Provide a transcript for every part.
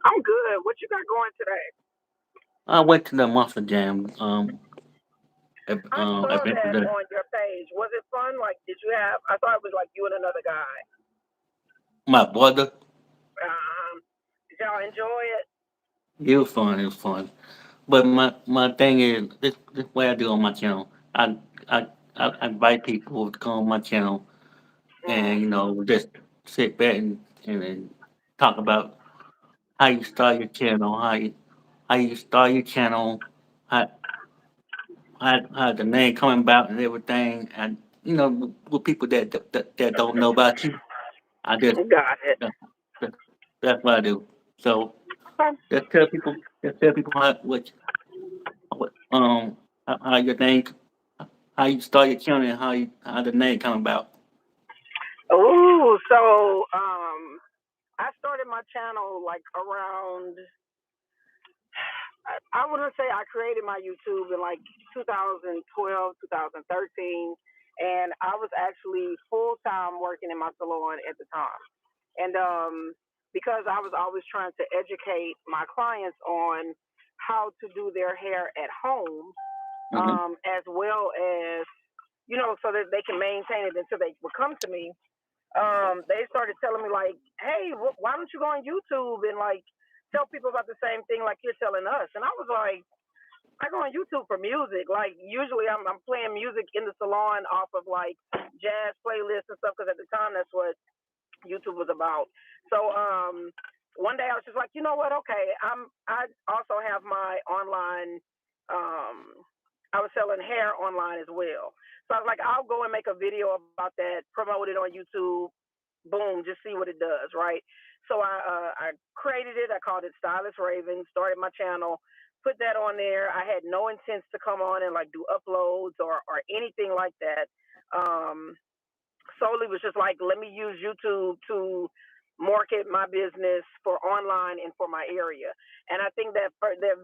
I'm good. What you got going today? I went to the Monster Jam I saw event that today. on your page. Was it fun? Like, did you have? I thought it was like you and another guy. My brother, Did y'all enjoy it? it was fun. It was fun. But my thing is this way I do on my channel. I I invite people to come on my channel Mm. and just sit back and talk about how you start your channel, how you start your channel, how how the name coming about and everything, and with people that don't know about you. I just Got it. that, that, that's what I do. So Okay. just tell people what how your name, how you start your channel, and how the name come about. Ooh, so I started my channel like around. I wouldn't say I created my YouTube in like 2012, 2013, and I was actually full time working in my salon at the time. And because I was always trying to educate my clients on how to do their hair at home, Hmm. as well as, so that they can maintain it until they would come to me, they started telling me, like, hey, why don't you go on YouTube and, like, tell people about the same thing like you're telling us? And I was like, I go on YouTube for music. Like, usually I'm playing music in the salon off of, like, jazz playlists and stuff, because at the time that's what YouTube was about. So one day I was just like, you know what? Okay, I also have my online. I was selling hair online as well. So I was like, I'll go and make a video about that, promote it on YouTube. Boom, just see what it does, right? So I created it. I called it Stylist Raven. Started my channel. Put that on there. I had no intents to come on and like do uploads or anything like that. Um, Solely was just like, let me use YouTube to market my business for online and for my area. And I think that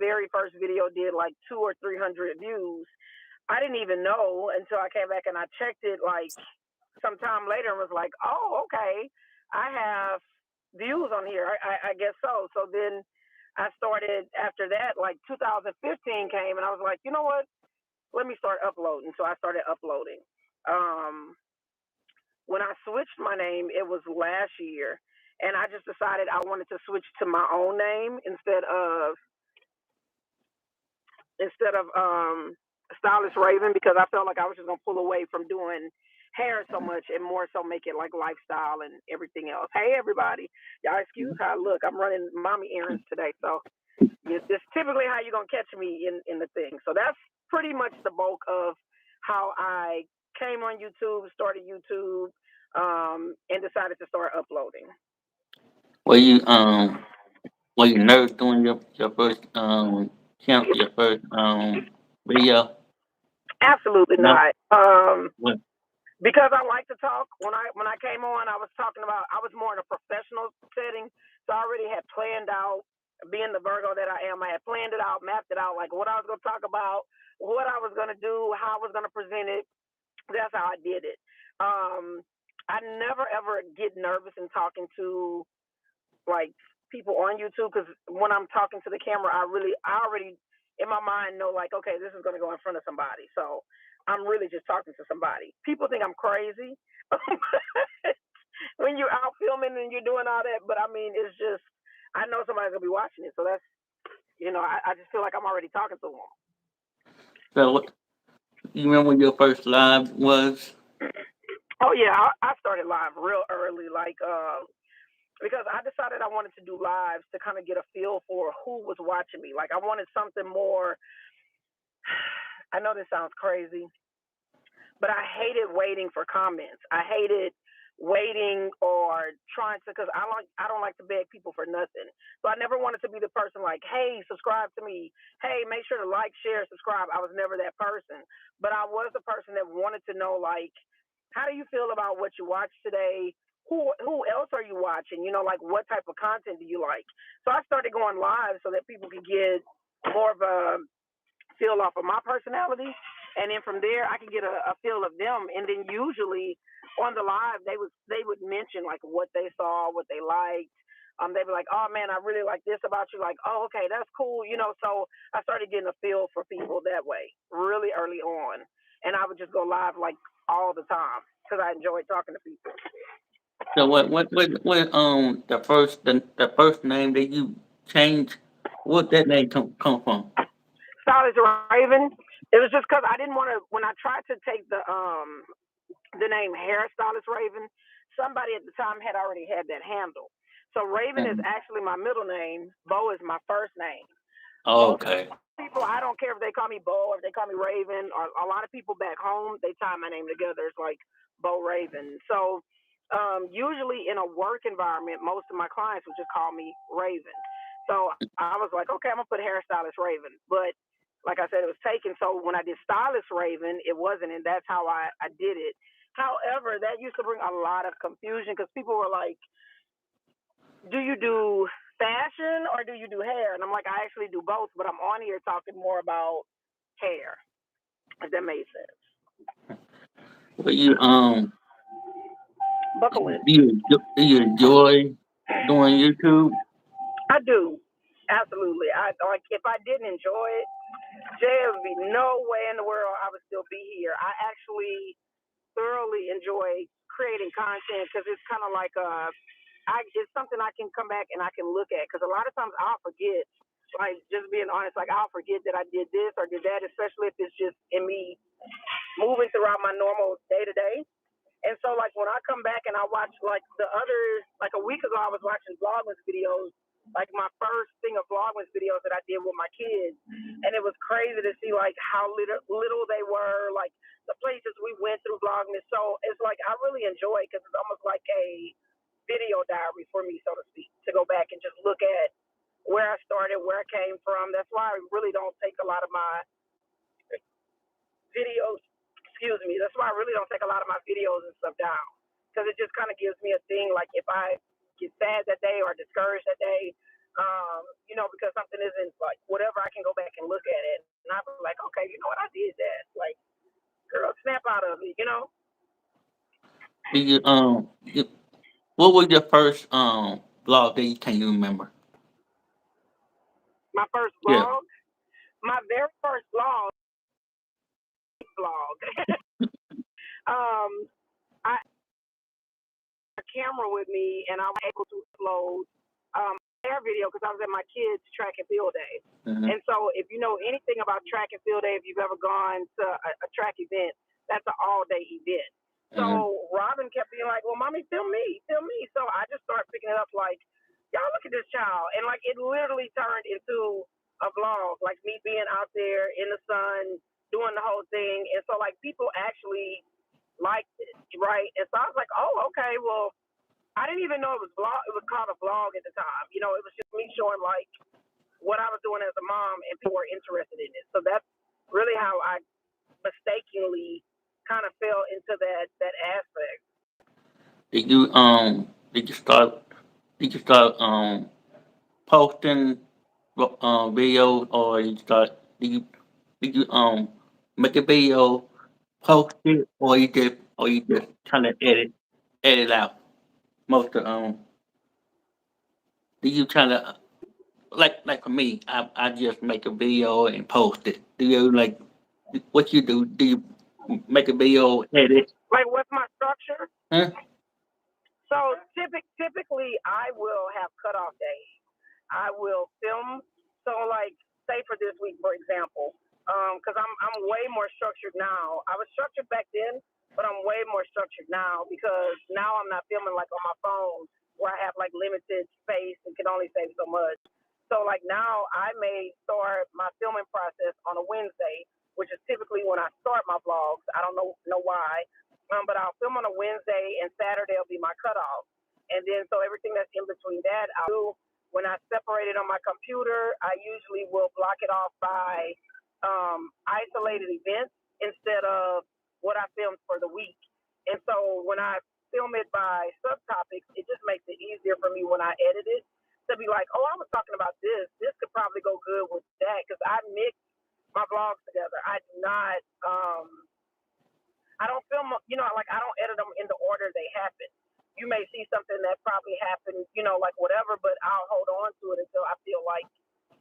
very first video did like 200 or 300 views. I didn't even know until I came back and I checked it like sometime later and was like, oh, okay, I have views on here. I guess so. So then I started after that, like 2015 came, and I was like, you know what? Let me start uploading. So I started uploading. Um, when I switched my name, it was last year, and I just decided I wanted to switch to my own name instead of Stylist Raven, because I felt like I was just gonna pull away from doing hair so much and more so make it like lifestyle and everything else. Hey everybody, y'all excuse how I look. I'm running mommy errands today, so it's typically how you're gonna catch me in the thing. So that's pretty much the bulk of how I came on YouTube, started YouTube, and decided to start uploading. Were you were you nervous doing your first your first video? Absolutely No. not. What? Because I like to talk. When I came on, I was talking about, I was more in a professional setting, so I already had planned out. Being the Virgo that I am, I had planned it out, mapped it out, like what I was going to talk about, what I was going to do, how I was going to present it. That's how I did it. Um, I never ever get nervous in talking to like people on YouTube, because when I'm talking to the camera, I already in my mind know, like, okay, this is going to go in front of somebody. So I'm really just talking to somebody. People think I'm crazy when you're out filming and you're doing all that, but I mean, it's just I know somebody's gonna be watching it, so that's, I just feel like I'm already talking to them. So what? You remember when your first live was? Oh yeah, I started live real early, like because I decided I wanted to do lives to kind of get a feel for who was watching me. Like I wanted something more. I know this sounds crazy, but I hated waiting for comments. I hated waiting or trying to, because I don't like to beg people for nothing. So I never wanted to be the person like, hey, subscribe to me. Hey, make sure to like, share, subscribe. I was never that person, but I was the person that wanted to know, like, how do you feel about what you watched today? Who else are you watching? Like, what type of content do you like? So I started going live so that people could get more of a feel off of my personality, and then from there I can get a feel of them. And then usually on the live they would mention like what they saw, what they liked, They'd be like, "Oh man, I really like this about you." Like, "Oh, okay, that's cool," you know. So I started getting a feel for people that way really early on, and I would just go live like all the time because I enjoyed talking to people. So the first name that you changed, what that name come from? Stylist Raven. It was just because I didn't want to. When I tried to take the name Hairstylist Raven, somebody at the time had already had that handle. So Raven is Um, actually my middle name. Beau is my first name. Most okay. people, I don't care if they call me Beau or if they call me Raven, or a lot of people back home, they tie my name together. It's like Beau Raven. So usually in a work environment, most of my clients would just call me Raven. So I was like, okay, I'm gonna put hairstylist Raven. But like I said, it was taken. So when I did stylist Raven, it wasn't, and that's how I did it. However, that used to bring a lot of confusion because people were like, do you do fashion or do you do hair? And I'm like, I actually do both, but I'm on here talking more about hair, if that made sense. But you Buckle in. do you enjoy doing YouTube? I do. Absolutely. I like if I didn't enjoy it, there would be no way in the world I would still be here. I actually thoroughly enjoy creating content because it's kind of like it's something I can come back and I can look at because a lot of times I'll forget. Like just being honest, like I'll forget that I did this or did that, especially if it's just in me moving throughout my normal day to day. And so like when I come back and I watch like the other like a week ago I was watching Vlogmas videos, like my first thing of Vlogmas videos that I did with my kids, and it was crazy to see like how little they were, like the places we went through Vlogmas. So it's like I really enjoy it because it's almost like a video diary for me, so to speak, to go back and just look at where I started, where I came from. That's why I really don't take a lot of my videos. Excuse me. That's why I really don't take a lot of my videos and stuff down because it just kind of gives me a thing. Like if I get sad that day or discouraged that day, because something isn't like whatever, I can go back and look at it and I'll be like, okay, you know what, I did that. Like, girl, snap out of it. Do you what was your first blog that you can you remember? My first Yeah. vlog, my very first vlog. um, I had a camera with me and I was able to upload hair video because I was at my kids' track and field day. Hmm. And so, if you know anything about track and field day, if you've ever gone to a track event, that's an all-day event. Hmm. So Robin kept being like, "Well, mommy, film me, film me." So I just started picking it up, like, "Y'all look at this child," and like it literally turned into a vlog, like me being out there in the sun doing the whole thing. And so, like, people actually liked it, right? And so I was like, "Oh, okay, well." I didn't even know it was vlog. It was called a vlog at the time. It was just me showing like what I was doing as a mom, and people were interested in it. So that's really how I mistakenly kind of fell into that aspect. Did you did you start did you start posting videos or did you make a video, post it, or you just kind of edit out most of do you try to like for me I just make a video and post it. Do you like what you do? Do you make a video, edit? Like what's my structure? Huh? So typically, I will have cutoff days. I will film. So like, say for this week, for example, because I'm way more structured now. I was structured back then, but I'm way more structured now because now I'm not filming like on my phone where I have like limited space and can only save so much. So like now I may start my filming process on a Wednesday, which is typically when I start my vlogs. I don't know why, but I'll film on a Wednesday and Saturday will be my cutoff. And then so everything that's in between that, I'll do. When I separate it on my computer, I usually will block it off by isolated events instead of what I filmed for the week. And so when I film it by subtopics, it just makes it easier for me when I edit it to be like, oh, I was talking about this. This could probably go good with that because I mix my vlogs together. I do not. I don't film. Like I don't edit them in the order they happen. you may see something that probably happened, like whatever, but I'll hold on to it until I feel like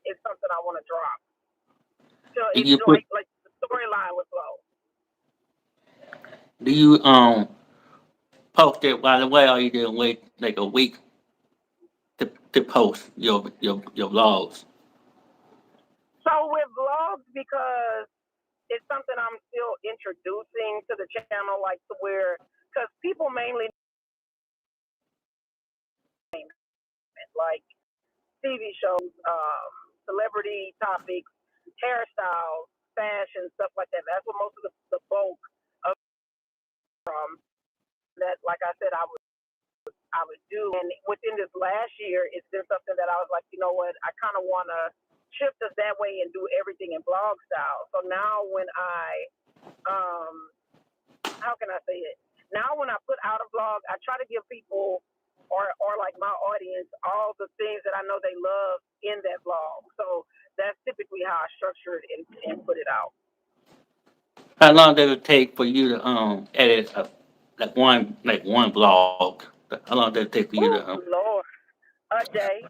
it's something I want to drop. So Do it you put like the storyline would flow. do you post it right away, or you do wait like a week to post your vlogs? So with vlogs, because it's something I'm still introducing to the channel, like to where, because people mainly like TV shows, celebrity topics, hairstyles, fashion, stuff like that. That's what most of the bulk of that, like I said, I would do. And within this last year, it's been something that I was like, you know what, I kind of want to shift us that way and do everything in blog style. So now when um, how can I say it? Now when I put out a vlog, I try to give people or like my audience all the things that I know they love in that vlog. So that's typically how I structure it and put it out. How long does it take for you to edit like one vlog? How long does it take for you to Oh Lord, a day.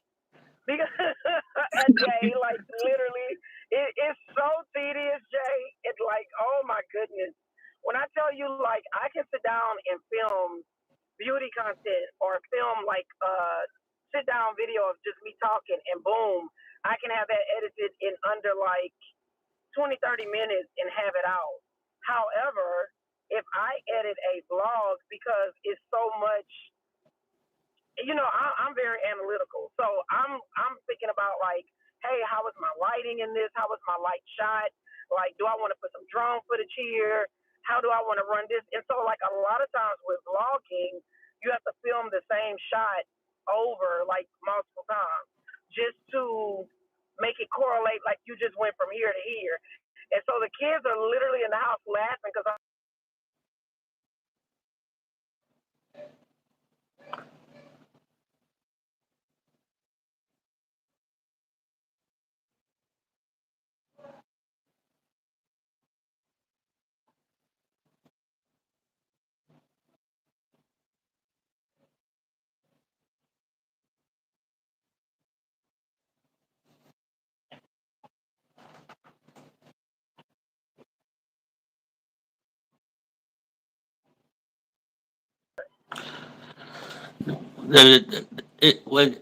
Because a day, like literally, it's so tedious, Jay. It's like, oh my goodness. When I tell you, like, I can sit down and film beauty content or film like sit down video of just me talking, and boom, I can have that edited in under like 20, 30 minutes and have it out. However, if I edit a vlog, because it's so much, I'm very analytical. So I'm thinking about like, hey, how was my lighting in this? How was my light shot? Like, do I want to put some drone footage here? How do I want to run this? And so, like, a lot of times with vlogging, you have to film the same shot over like multiple times just to make it correlate. Like, you just went from here to here. And so the kids are literally in the house laughing because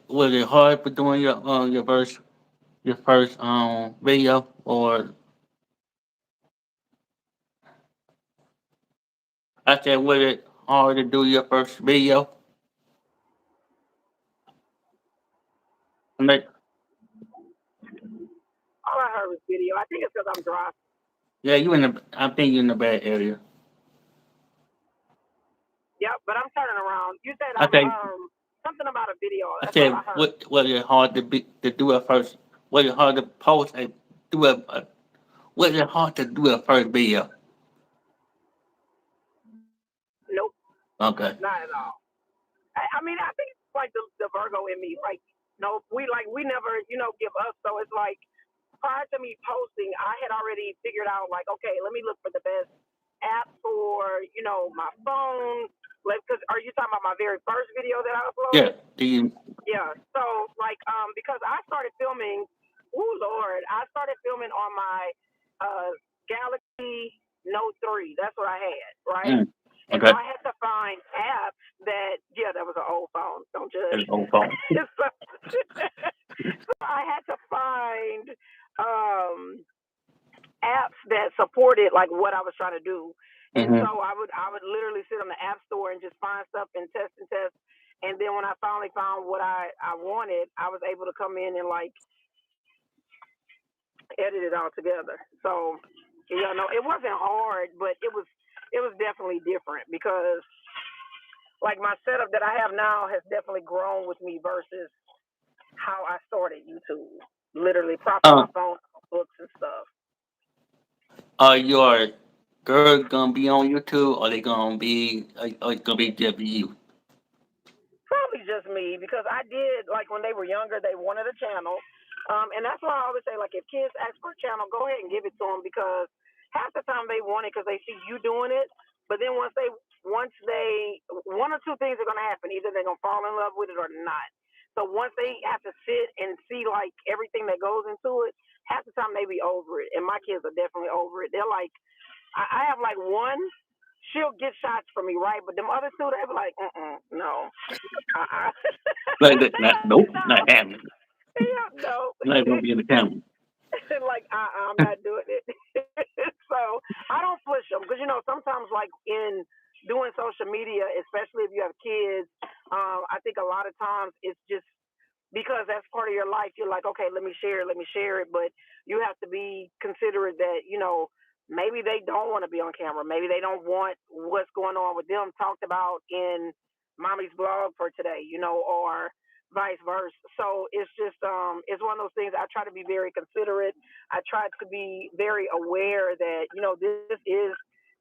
was it hard for doing your first video, or I said was it hard to do your first video? Like, all I heard was video. I think it's because I'm driving. yeah, I think you're in the bad area. Yep, but I'm turning around. You said I I'm think something about a video. I That's all I said heard. what was it hard to do a first? Was it hard to post and do was it hard to do a first video? Nope, Okay. not at all. I mean, I think it's like the Virgo in me. Like, no, we never, give up. So it's like prior to me posting, I had already figured out like, okay, let me look for the best app for my phone. Like, cause are you talking about my very first video that I Yeah. uploaded? Do you? Yeah. So like because I started filming, oh Lord, I started filming on my Galaxy Note 3. That's what I had, right? Mm, And so okay. I had to find apps that that was an old phone. Don't judge. It's on phone. so, so I had to find um apps that supported like what I was trying to do. And Mm-hmm. so I would literally sit on the app store and just find stuff and test and test. And then when I finally found what I wanted, I was able to come in and like edit it all together. So no, it wasn't hard, but it was definitely different because like my setup that I have now has definitely grown with me versus how I started YouTube. Literally propping Uh, my phone, books and stuff. are your girls gonna be on YouTube, or they gonna be, or it's gonna be just you? Probably just me because I did like when they were younger, they wanted a channel, and that's why I always say like if kids ask for a channel, go ahead and give it to them because half the time they want it because they see you doing it, but then once they one or two things are gonna happen. Either they're gonna fall in love with it or not. So once they have to sit and see like everything that goes into it, half the time they be over it. And my kids are definitely over it. They're like, I have like one, she'll get shots for me, right? But them other two, they be like, no, Like that, not, nope, no, not happening. yeah, no. Not gonna be in the camera. Like I'm not doing it. So I don't push them because sometimes like in doing social media, especially if you have kids, I think a lot of times it's just because that's part of your life. You're like, okay, let me share it, but you have to be considerate that maybe they don't want to be on camera, maybe they don't want what's going on with them talked about in mommy's blog for today, or vice versa. So it's just it's one of those things. I try to be very considerate. I try to be very aware that this is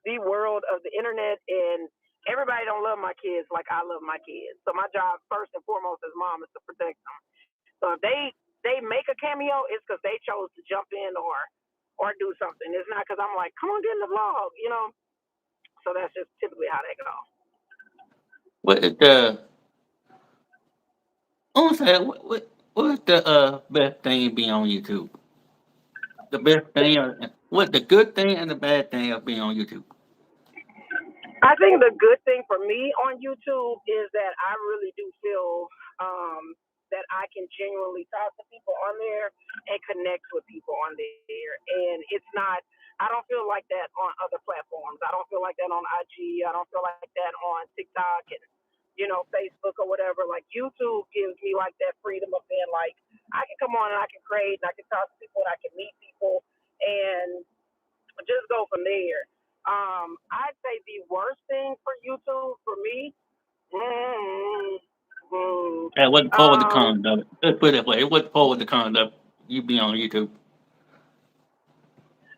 the world of the internet, and everybody don't love my kids like I love my kids. So my job first and foremost as mom is to protect them. So if they make a cameo, it's because they chose to jump in or do something. It's not because I'm like, come on, get in the vlog. So that's just typically how they go. What is the? I want to say what is the best thing being on YouTube? The best thing, what the good thing and the bad thing of being on YouTube? I think the good thing for me on YouTube is that I really do feel that I can genuinely talk to people on there and connect with people on there. And it's not, I don't feel like that on other platforms. I don't feel like that on IG. I don't feel like that on TikTok and, Facebook or whatever. Like YouTube gives me like that freedom of being like, I can come on and I can create and I can talk to people and I can meet people and just go from there. I'd say the worst thing for YouTube for me, mm, mm, That wasn't forward the um, con of it. Let's put it that way. It wasn't forward the con of you being on YouTube.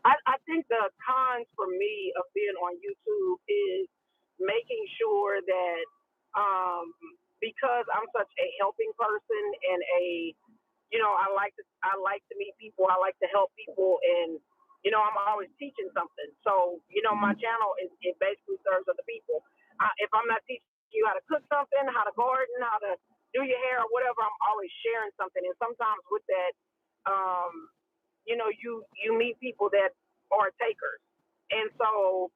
I think the cons for me of being on YouTube is making sure that because I'm such a helping person and I like to meet people. I like to help people, and I'm always teaching something. So my channel it basically serves other people. If I'm not teaching you how to cook something, how to garden, how to do your hair or whatever, I'm always sharing something. And sometimes with that, um, you meet people that are takers, and so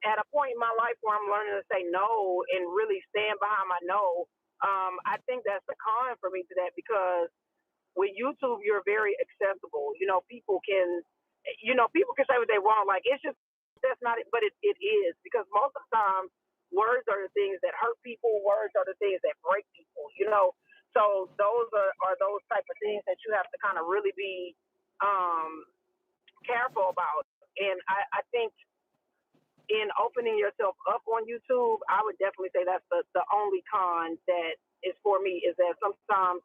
at a point in my life where I'm learning to say no and really stand behind my no, I think that's the con for me to that because with YouTube, you're very accessible. People can say what they want. Like it's just that's not it, but it is because most of the time, words are the things that hurt people. Words are the things that break people. So those are those type of things that you have to kind of really be um, careful about. And I think in opening yourself up on YouTube, I would definitely say that's the only con that is for me is that sometimes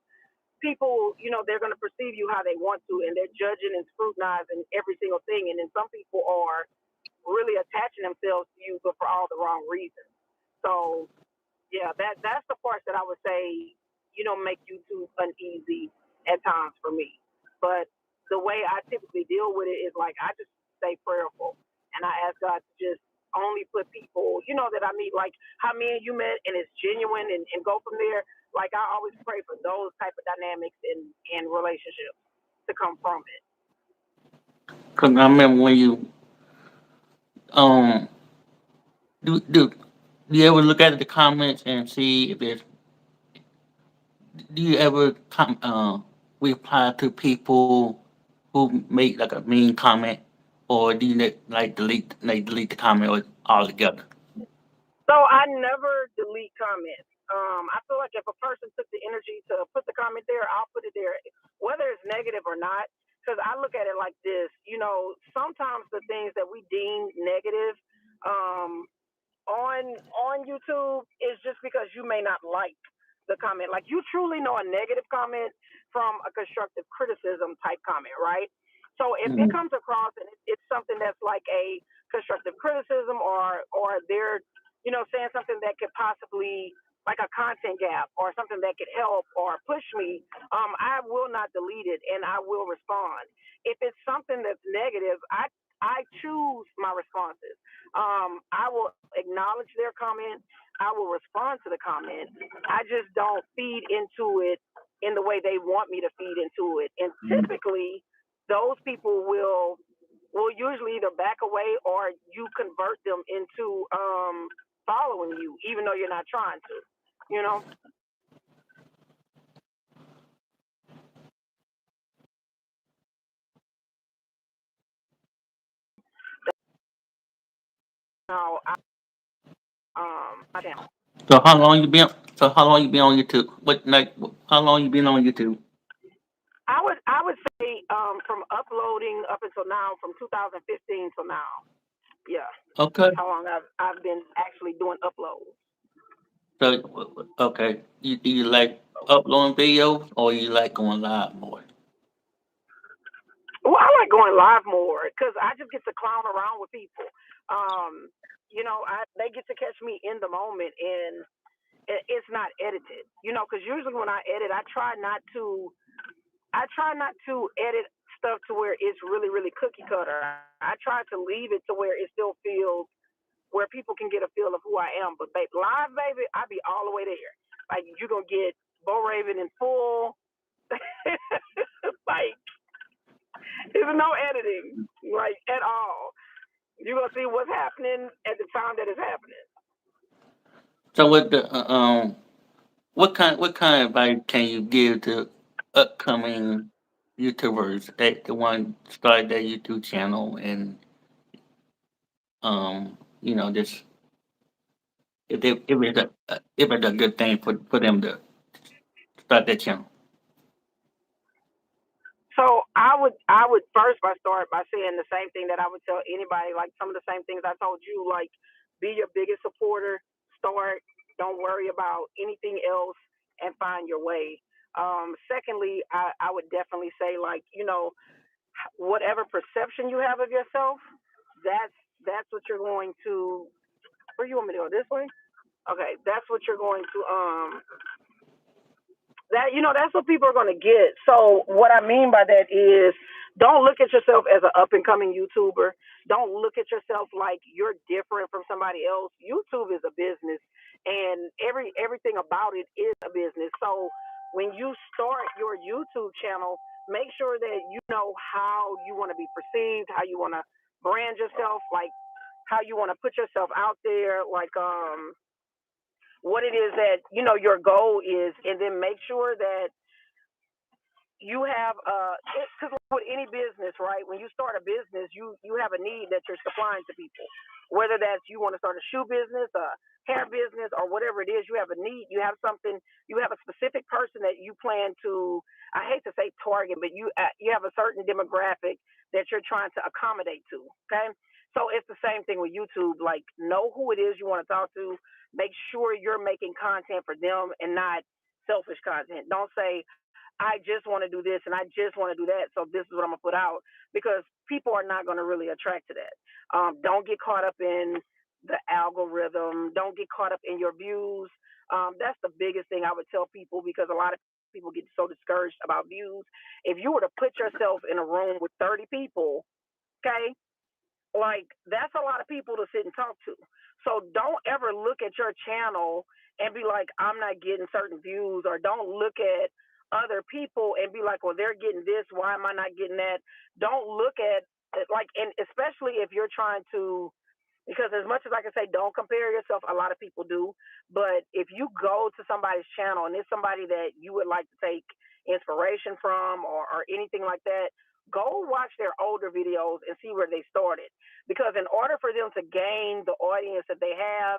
people, they're going to perceive you how they want to, and they're judging and scrutinizing every single thing. And then some people are really attaching themselves to you, but for all the wrong reasons. So yeah, that's the part that I would say, make YouTube uneasy at times for me. But the way I typically deal with it is like I just stay prayerful and I ask God to just only put people, that I meet like how me and you met and it's genuine and go from there. Like I always pray for those type of dynamics in relationships to come from it. Cause I remember when you um do you ever look at the comments and see if there's do you ever reply to people who make like a mean comment, or do you like delete the comment altogether? So I never delete comments. I feel like if a person took the energy to put the comment there, I'll put it there, whether it's negative or not. Because I look at it like this, sometimes the things that we deem negative um, on YouTube is just because you may not like the comment. Like you truly know a negative comment from a constructive criticism type comment, right? So if it Mm-hmm. comes across and it's something that's like a constructive criticism or they're saying something that could possibly like a content gap or something that could help or push me, I will not delete it and I will respond. If it's something that's negative, I choose my responses. I will acknowledge their comment. I will respond to the comment. I just don't feed into it in the way they want me to feed into it. And Mm. typically, those people will usually either back away or you convert them into following you, even though you're not trying to. You know. Now, my channel. So how long you been? So how long you been on YouTube? What like? How long you been on YouTube? I would say from uploading up until now, from 2015 till now. Yeah, Okay. that's how long I've been actually doing uploads. So okay, do you like uploading videos or you like going live more? Well, I like going live more because I just get to clown around with people. Um, they get to catch me in the moment, and it's not edited. Because usually when I edit, I try not to edit stuff to where it's really really cookie cutter. I try to leave it to where it still feels where people can get a feel of who I am. But babe, live, baby, I be all the way there. Like you're gonna get Bo Raven in full. Like there's no editing, like at all. You're gonna see what's happening at the time that it's happening. So what kind of advice can you give to upcoming YouTubers that the one start their YouTube channel and just if it's a good thing for them to start their channel. So I would first by start by saying the same thing that I would tell anybody, like some of the same things I told you, like be your biggest supporter, start, don't worry about anything else and find your way. Secondly, I would definitely say like, whatever perception you have of yourself, that's what you're going to where you want me to go? This way? Okay, that's what you're going to that's what people are going to get. So what I mean by that is don't look at yourself as an up and coming YouTuber. Don't look at yourself like you're different from somebody else. YouTube is a business, and everything about it is a business. So when you start your YouTube channel, make sure that you know how you want to be perceived, how you want to brand yourself, like how you want to put yourself out there, like what it is that your goal is, and then make sure that you have because with any business, right? When you start a business, you have a need that you're supplying to people. Whether that's you want to start a shoe business, a hair business, or whatever it is, you have a need. You have something. You have a specific person that you plan to. I hate to say target, but you have a certain demographic that you're trying to accommodate to. Okay, so it's the same thing with YouTube. Like, know who it is you want to talk to. Make sure you're making content for them and not selfish content. Don't say, I just want to do this and I just want to do that. So this is what I'm gonna put out because people are not gonna really attract to that. Don't get caught up in the algorithm. Don't get caught up in your views. That's the biggest thing I would tell people because a lot of people get so discouraged about views. If you were to put yourself in a room with 30 people, okay, like that's a lot of people to sit and talk to. So don't ever look at your channel and be like, I'm not getting certain views, or don't look at other people and be like, well, they're getting this, why am I not getting that? Don't look at like, and especially if you're trying to, because as much as I can say don't compare yourself, a lot of people do. But if you go to somebody's channel and it's somebody that you would like to take inspiration from, or anything like that, go watch their older videos and see where they started. Because in order for them to gain the audience that they had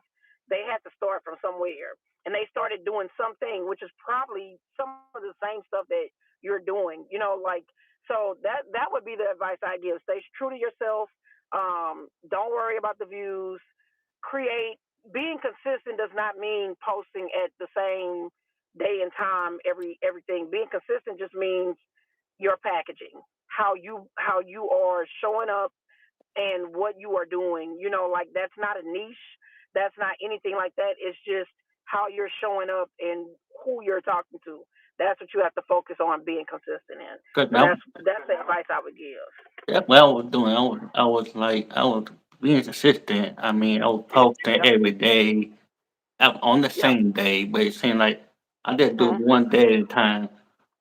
to start from somewhere. And they started doing something which is probably some of the same stuff that you're doing. Like, so that would be the advice I give. Stay true to yourself. Don't worry about the views. Create. Being consistent does not mean posting at the same day and time everything. Being consistent just means your packaging, how you are showing up and what you are doing. Like that's not a niche. That's not anything like that. It's just how you're showing up and who you're talking to. That's what you have to focus on being consistent in. Good So now. that's the advice I would give. That's what I was doing. I was being consistent. I mean, I was posting Yep. every day on the Yep. same day, but it seemed like I just do it Hmm. one day at a time.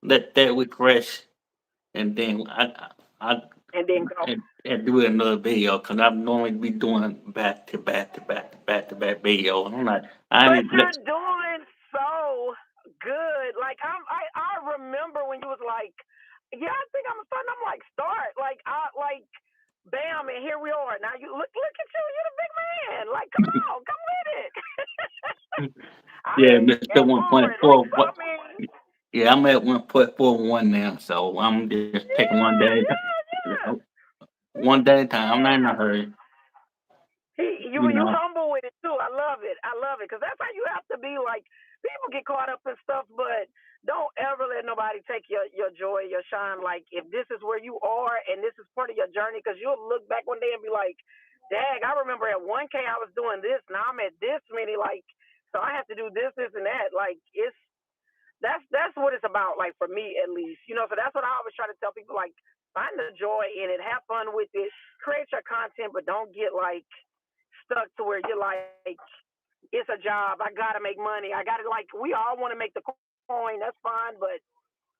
Let that refresh, and then I And then go. and do another video because I normally be doing back to back to back to back to back video. And I'm like, I But need you're doing so good. Like I remember when you was like, yeah, I think I'm starting. I'm like, start. Like I like, bam, and here we are. Now you look at you. You're the big man. Like, come on, come with it. I yeah, mean, Mr. get for it. Like, 1.4. so I mean, Yeah, I'm at 1.41 now, so I'm just taking one yeah, day, yeah, yeah, one day at a time. I'm not in a yeah. hurry, you You know. humble with it too. I love it. I love it because that's how you have to be. Like people get caught up in stuff, but don't ever let nobody take your joy, your shine. Like if this is where you are and this is part of your journey, because you'll look back one day and be like, "Dang, I remember at 1K I was doing this. Now I'm at this many. Like, so I have to do this, this, and that. Like it's that's what it's about. Like for me at least, you know. So that's what I always try to tell people. Like find the joy in it, have fun with it, create your content, but don't get like stuck to where you're like, it's a job. I gotta make money. I gotta like. We all want to make the coin. That's fine, but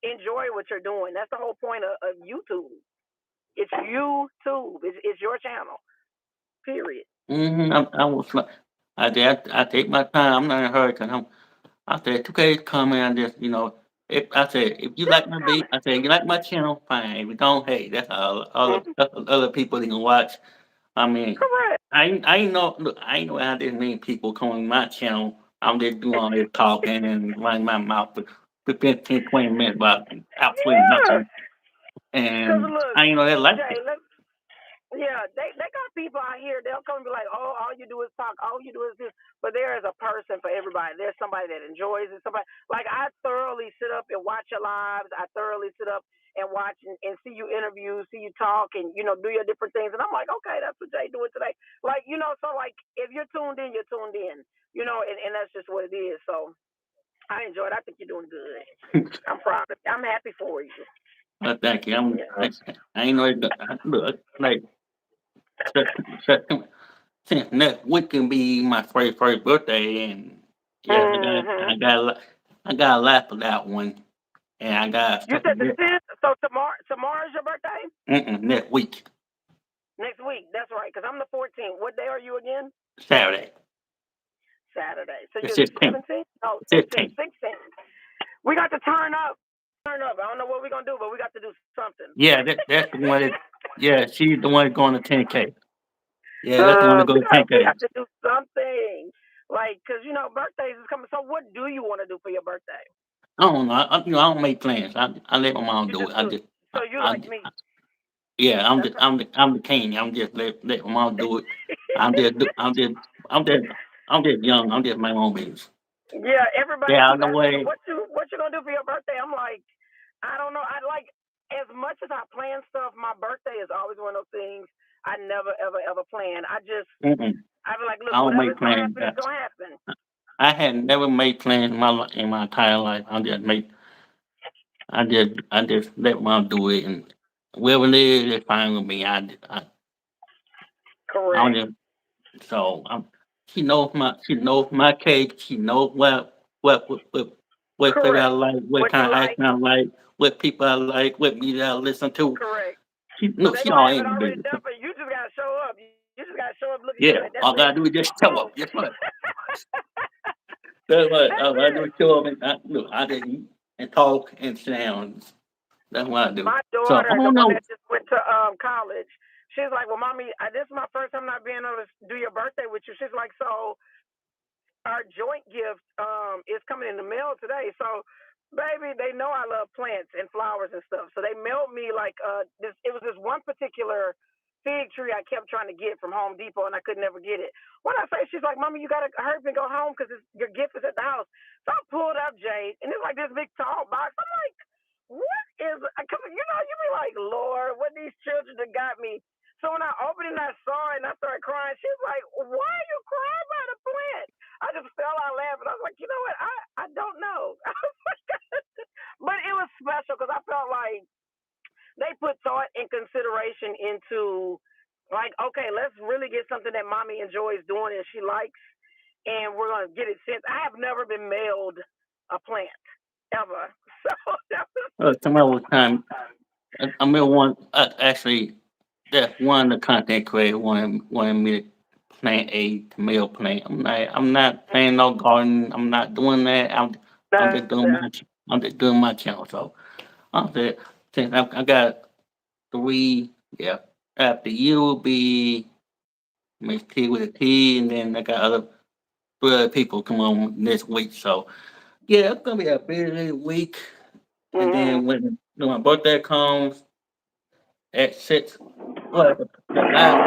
enjoy what you're doing. That's the whole point of YouTube. It's YouTube. It's your channel. Period. I was like, I take my time. I'm not in a hurry because I said 2K is coming. I just, if I said if you like It's my beat, coming. I said you like my channel, fine. If you don't, hey, that's all Mm-hmm. other people that can watch. I mean, Correct. I know, look, I know how this many people come on my channel. I'm just doing all this talking and running my mouth for 15, 20 minutes about absolutely Yeah. nothing. Cause And look, I ain't know they like Jay, it. let's. Yeah, they got people out here. They'll come and be like, "Oh, all you do is talk. All you do is this." But there is a person for everybody. There's somebody that enjoys it. Somebody like I thoroughly sit up and watch your lives. I thoroughly sit up and watch and see you interview, see you talk, and do your different things. And I'm like, okay, that's what Jay doing today. Like so like if you're tuned in, you're tuned in. And that's just what it is. So I enjoy it. I think you're doing good. I'm proud of you. I'm happy for you. But thank you. Yeah. I ain't know it. Look, like September, since next week can be my first birthday, and yeah, Mhm. I got a laugh for that one, and I got You said the 10th. So tomorrow's your birthday? next week, Next week. That's right. Because I'm the 14th. What day are you again? Saturday, Saturday. So the you're the 16th, 17th? No, 16th. 16th. 16th. We got to turn up. Turn up. I don't know what we're gonna do, but we got to do something. Yeah, that's the one that. Yeah, she's the one going to 10K. Yeah, that's the one that We goes to got we 10K. got to do something. Like, cause birthdays is coming. So what do you want to do for your birthday? I don't know. I don't make plans. I let my mom You do just it. do. So you like me? Yeah, That's I'm the king. I'm just let my mom do it. I'm just do- I'm just I'm just young. I'm just my own business. Yeah, everybody Yeah, keep the asking me way. what you gonna do for your birthday. I'm like, I don't know. I like as much as I plan stuff. My birthday is always one of those things I never ever ever plan. Mm-mm, I be like, I look, don't whatever make is gonna plans. happen is gonna happen. I had never made plans in my entire life. I just let mom do it, and whatever it is, it's fine with me. I don't Correct. just so she knows my cake. She knows what flavor I Correct. like, what What kind you of ice like? cream I like, what people I like, what music I listen to. Correct. She So no, they she gonna all have it in the already business. done for you. You just gotta show up. You just gotta show up looking Yeah, good. That's all I it. gotta do is just show Boom. up. Guess what? That's what That's I do it. is show up and look. I just eat and talk and sit down. That's what I do. My So I daughter, the don't one know. that just went to college, she's like, "Well, mommy, this is my first time not being able to do your birthday with you." She's like, "So our joint gift is coming in the mail today. So, baby, they know I love plants and flowers and stuff. So they mailed me like this. It was this one particular fig tree I kept trying to get from Home Depot and I could never get it. When I say, she's like, "Mommy, you gotta hurry up and go home because your gift is at the house." So I pulled up, Jade, and it's like this big tall box. I'm like, what is? Because you be like, Lord, what these children that got me. So when I opened it and I saw it and I started crying, she was like, "Why are you crying about a plant?" I just fell out laughing. I was like, you know what? I don't know. But it was special because I felt like they put thought and consideration into like, okay, let's really get something that mommy enjoys doing and she likes, and we're gonna get it sent. I have never been mailed a plant ever, so that was Some other time, I remember one actually that one of the content creator wanted me to plant a tomato plant. I'm not planting no garden. I'm not doing that. I'm just that's doing I'm just doing my channel. So I said, since I got three, yeah. After you will be Miss T with a T, and then I got three other people come on this week. So yeah, it's gonna be a busy week. And mm-hmm. then when my birthday comes at 6, well, the live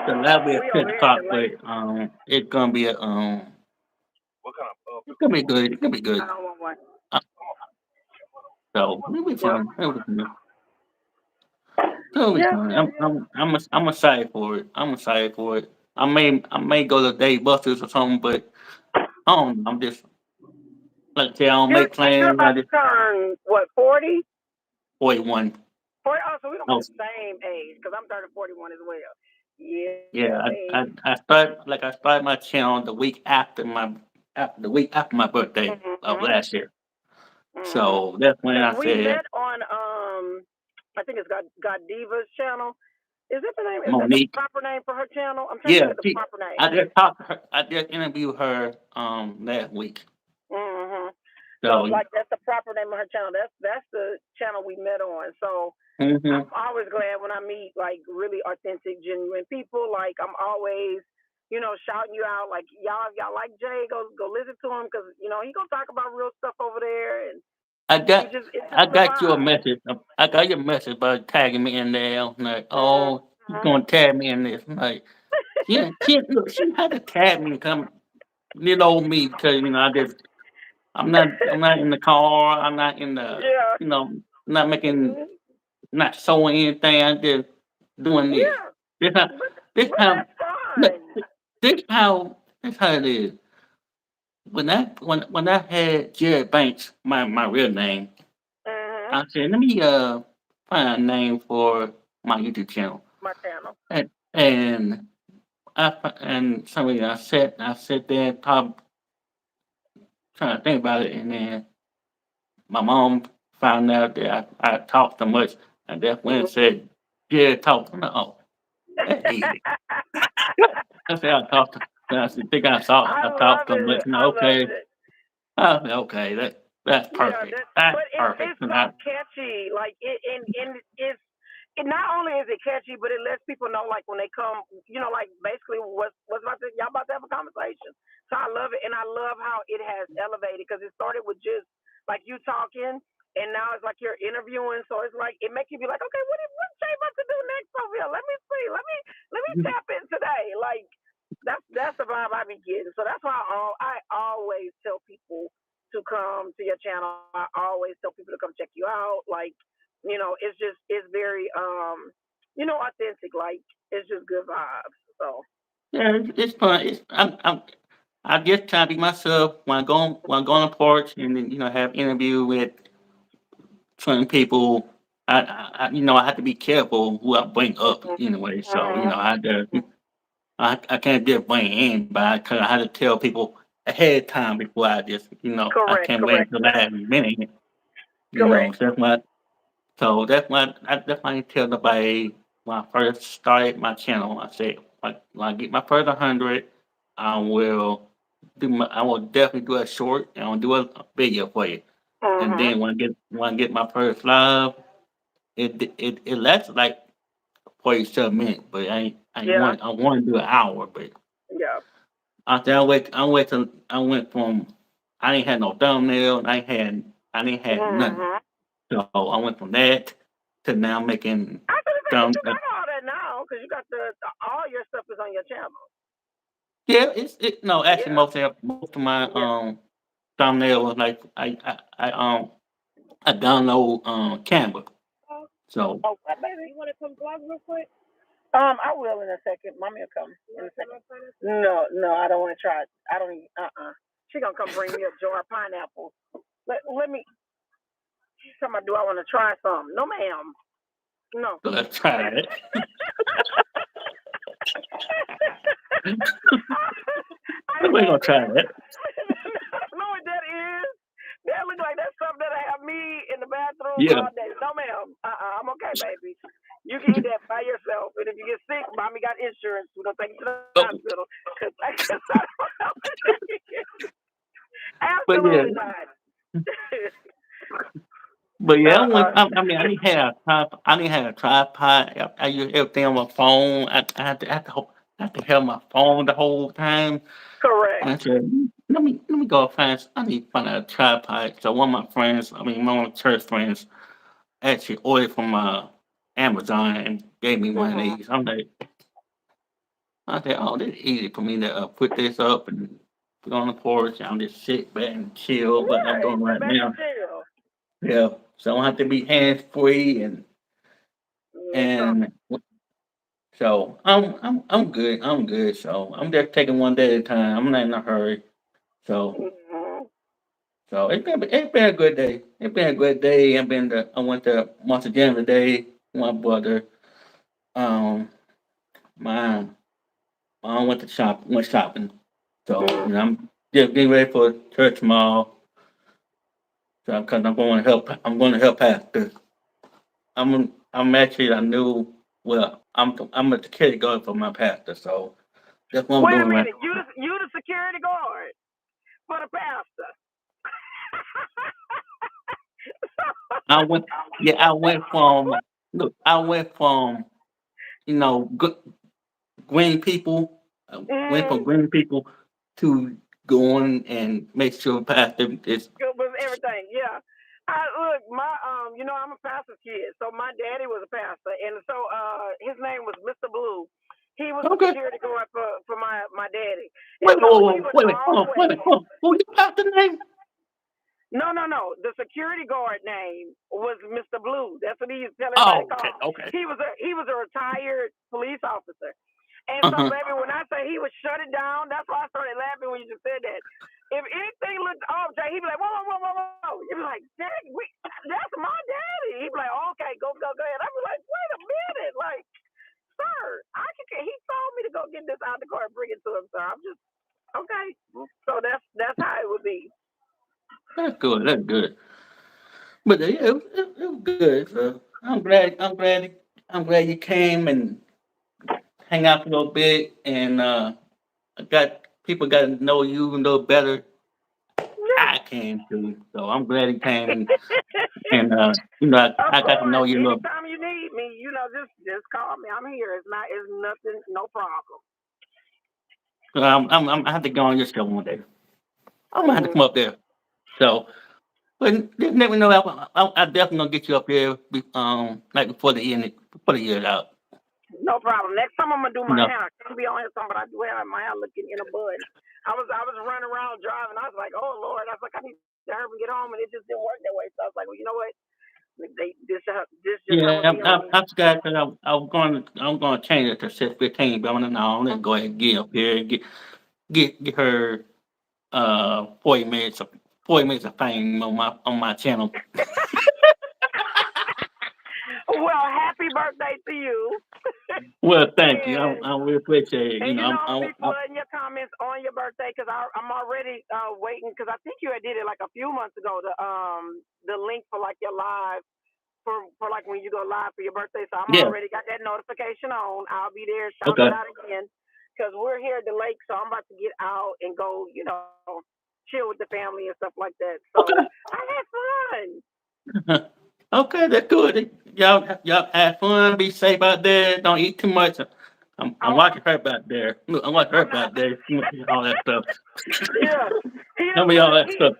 the live will be at We over 6 here at o'clock, the but lake. it's gonna be it's gonna be good. It's gonna be I good. don't want one. Uh, so it'll be Yep. fun. It'll be fun. It'll be Yeah. fun. I'm excited for it. I'm excited for it. I may go to Dave Buster's or something, but I don't know. I'm just like I say, I don't You're make and you're plans. I about to just turn what 40? 41. 40. Oh, so we don't I be was, the same age because I'm turning 41 as well. Yeah, yeah, baby. I started my channel the week after my birthday of Mhm. last year. Mhm. So that's when Because I we said met on I think it's got Diva's channel. Is that the name? Is that the Monique. proper name for her channel? I'm trying to think Yeah, of the she, proper name. I just talked to her. I just interviewed her last week. Mhm. So So like that's the proper name of her channel. That's the channel we met on. So I'm hmm always glad when I meet like really authentic, genuine people. Like I'm always, shouting you out. Like y'all like Jay, go listen to him because he gonna talk about real stuff over there, and I you got just it's I just the got your vibe. message. I got your message about tagging me in there. I'm like, oh, you Mhm. gonna tag me in this? I'm like, look, she had to tag me, come me because I'm not in the car. I'm not in the Yeah. not making Mhm. not sewing anything. I'm just doing this. Yeah. This how But this but how that's look, fine. this how it is. When I had Jarrett Banks, my real name, Mhm. I said, let me find a name for my YouTube channel. My channel. And and some reason I sat there and trying to think about it, and then my mom found out that I talked so much, and that's when it Mhm. said, yeah, talk. I'm like, oh, that's easy. I said, I said, think I I talked love so much. it. And I love okay. it. I said, okay, that's Yeah, perfect. That's but perfect. it's so catchy. Like and it not only is it catchy, but it lets people know like when they come, like basically what's about to y'all about to have a conversation. So I love it, and I love how it has elevated because it started with just like you talking, and now it's like you're interviewing. So it's like it makes you be like, okay, what's Jay about to do next over here? Let me see. Let me tap in today. Like that's the vibe I be getting. So that's why I always tell people to come to your channel. I always tell people to come check you out. Like, it's very authentic. Like it's just good vibes. So Yeah, it's fun. I just try to be myself when I go on the porch and then have interview with certain people. I have to be careful who I bring up mhm, anyway. So mhm, I can't just bring anybody because I had to tell people ahead of time before I correct, can't wait correct, until the last minute. correct. So that's why I didn't tell nobody when I first started my channel. I said when I get my first 100, I will definitely do a short and I'll do a video for you. And Mhm. then when I get my first live, it lasts like 47 minutes, but Yeah, I want to do an hour, but yeah. after I went from I didn't have no thumbnail, I didn't have nothing. Mhm. So I went from that to now making I was gonna say, but thumb. you got all that now because you got all your stuff is on your channel. Yeah, it no actually Yeah, most of my yeah. thumbnail was like I download Canva. So Oh, what, baby? You want to come vlog real quick? I will in a second. Mommy will come in a second. No, no, I don't want to try it. I don't. She gonna come bring me a jar of pineapples. Let me. Talking about, do I want to try some? No, ma'am. No. So let's try it. I We're know gonna what try that. it. Know what that is? That look like that's something that have me in the bathroom Yeah. all day. No, ma'am. I'm okay, baby. You can eat that by yourself. And if you get sick, mommy got insurance. We're gonna take you to the Oh, hospital. Cause I don't know. but yeah, Absolutely not. but yeah, I went. uh-uh. I mean, I didn't have a tripod. I didn't have a tripod. I use everything on my phone. I had to have my phone the whole time. And Correct. I said, let me go find. I need to find a tripod. So one of my friends, I mean, one of my church friends, actually ordered from Amazon and gave me one of Mm-hmm. these. I said, oh, this is easy for me to put this up and put on the porch. I'm just sit back and chill, but I'm Right. doing Sit right back and now. chill. Yeah, so I don't have to be hands free Yes, sir. and so I'm good. I'm good. So I'm just taking one day at a time. I'm not in a hurry. So Mm-hmm. it's been a good day. It's been a good day. I went to Monster Jam today. My brother, um, my mom went shopping. So Mm-hmm. I'm just getting ready for church tomorrow. So because I'm going to help pastor. I'm actually a new. Well, I'm a security guard for my pastor. So that's what I'm Wait a doing right. minute. You the security guard for the pastor. I went. Yeah, I went from. Look, I went from you know good green people. Went from mm, green people to going and make sure pastor is. good with everything. Yeah. Look, I'm a pastor's kid. So my daddy was a pastor, and so his name was Mr. Blue. He was the Okay. security guard for my daddy, and Wait, so whoa, he whoa, would wait a minute, hold on, wait a always. minute, hold on. Who you pastor name? No, no, no. The security guard name was Mr. Blue. That's what he used to tell everybody Oh, to okay, call. okay. He was a retired police officer. And so, Uh-huh. baby, when I say he would shut it down, that's why I started laughing when you just said that. If anything looked off, Jay, he'd be like, whoa, whoa, whoa, whoa, whoa. You'd be like, Dad, that's my daddy. He'd be like, okay, go ahead. I'd be like, wait a minute. Like, sir, he told me to go get this out the car and bring it to him, sir. I'm just, okay. So that's how it would be. That's good, that's good. But yeah, it was good. So I'm glad you came and hang out for a little bit and I got people got to know you a little better. Yeah. I can too. So I'm glad he came and Of I got to know course, you a little. anytime you need me, just call me. I'm here. It's nothing, no problem. I have to go on your show one day. I'm gonna have to Mm, come up there. So, but just let me know. I definitely gonna get you up here. Like before the year's out. no problem. Next time I'm gonna do You my know. hair. I can't be on here something, but I do have my hair looking in a bun. I was running around driving. I was like, oh Lord. I was like, I need to hurry and get home, and it just didn't work that way. So I was like, well, you know what? This just how Yeah, it be on me. I forgot that I'm going to change it to 6:15, but I'm gonna no, let's go ahead and get up here and get her 40 minutes of fame on my channel. Well, happy birthday to you. Well, thank you. And I really appreciate it. And I'm gonna be I'm flooding your comments on your birthday because I'm already waiting because I think you had did it like a few months ago. The link for like your live for like when you go live for your birthday. So I'm yeah. already got that notification on. I'll be there shouting it Okay. out again because we're here at the lake. So I'm about to get out and go, chill with the family and stuff like that. So Okay. I had fun. Okay, that's good. Y'all have fun. Be safe out there. Don't eat too much. I'm Oh, watching her back there. Look, I'm watching her I'm not. back there. All that stuff. Yeah. He Tell done me all look. that stuff.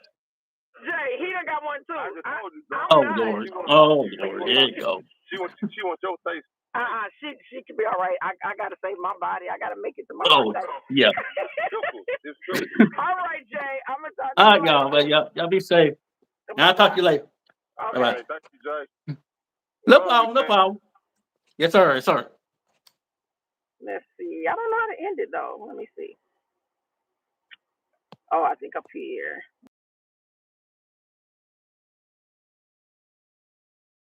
Jay, he done got one too. I'm Oh not. Lord. Oh Lord. There you go. She could be all right. I gotta save my body. I gotta make it to my Oh birthday. yeah. All right, Jay. I'm gonna talk to All you right, y'all. later. Well, y'all be safe. And Bye I'll talk to you bye. later. Bye Okay. bye. No problem. No problem. Yes, sir. Yes, sir. Let's see. I don't know how to end it though. Let me see. Oh, I think up here.